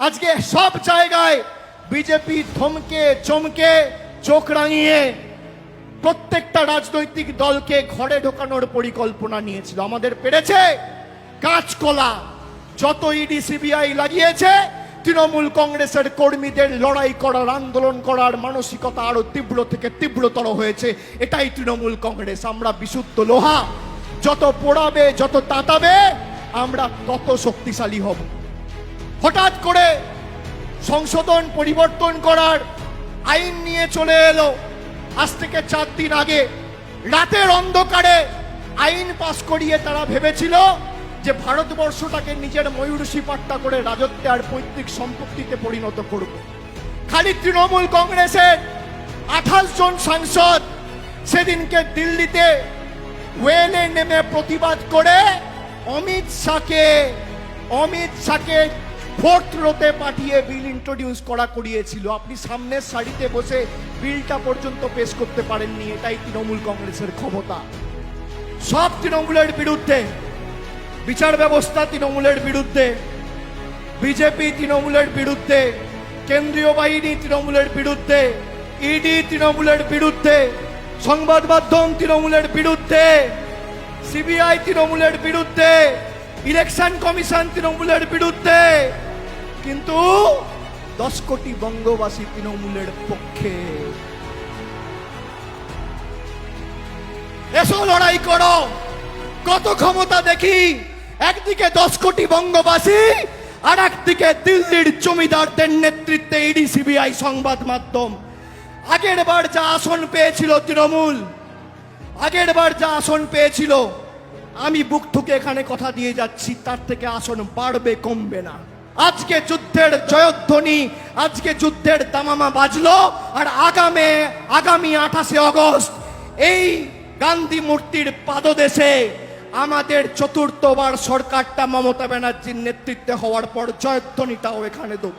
আজকে সব জায়গায় বিজেপি থমকে চমকে চোখ রাঙিয়ে প্রত্যেকটা রাজনৈতিক দলকে ঘরে ঢোকানোর পরিকল্পনা নিয়েছিল। আমাদের পেরেছে কাঁচকলা। যত ইডি সিবিআই লাগিয়েছে, তৃণমূল কংগ্রেসের কর্মীদের লড়াই করার, আন্দোলন করার মানসিকতা আরো তীব্র থেকে তীব্রতর হয়েছে। এটাই তৃণমূল কংগ্রেস। আমরা বিশুদ্ধ লোহা, যত পোড়াবে, যত তাতাবে, আমরা তত শক্তিশালী হব। হঠাৎ করে সংশোধন পরিবর্তন করার আইন নিয়ে চলে এলো। আজ থেকে 4 দিন আগে রাতের অন্ধকারে আইন পাস করিয়ে তারা ভেবেছিল যে ভারতবর্ষটাকে নিজের ময়ূরসী পাট্টা করে রাজত্বে আর পৈতৃক সম্পত্তিতে পরিণত করবে। খালি তৃণমূল কংগ্রেসের 28 জন সাংসদ সেদিনকে দিল্লিতে ওয়েলে নেমে প্রতিবাদ করে অমিত শাহকে ফোর্থ রোতে পাঠিয়ে বিল ইন্ট্রোডিউস করিয়েছিল। আপনি সামনের সারিতে বসে বিলটা পর্যন্ত পেশ করতে পারেননি। এটাই তৃণমূল কংগ্রেসের ক্ষমতা। সব তৃণমূলের বিরুদ্ধে, বিচার ব্যবস্থা তৃণমূলের বিরুদ্ধে, বিজেপি তৃণমূলের বিরুদ্ধে, কেন্দ্রীয় বাহিনী তৃণমূলের বিরুদ্ধে, ইডি তৃণমূলের বিরুদ্ধে, সংবাদ মাধ্যম তৃণমূলের বিরুদ্ধে, সিবিআই তৃণমূলের বিরুদ্ধে, ইলেকশন কমিশন তৃণমূলের বিরুদ্ধে, কিন্তু 10 কোটি বঙ্গবাসী তৃণমূলের পক্ষে। এসো লড়াই করো, কত ক্ষমতা দেখি। একদিকে 10 কোটি বঙ্গবাসী, আর একদিকে দিল্লির জমিদারদের নেতৃত্বে ইডি সিবিআই সংবাদ মাধ্যম। আগের বার যা আসন পেয়েছিল তৃণমূল, আগের বার যা আসন পেয়েছিল, আমি বুক ঠুকে এখানে কথা দিয়ে যাচ্ছি, তার থেকে আসন বাড়বে, কমবে না। আজকে যুদ্ধের জয়ধ্বনি, আজকে যুদ্ধের দামামা বাজলো, আর আগামী 28শে আগস্ট এই গান্ধী মূর্তির পাদদেশে আমাদের চতুর্থবার সরকারটা মমতা ব্যানার্জির নেতৃত্বে হওয়ার পর জয়ধ্বনিটাও এখানে দেব।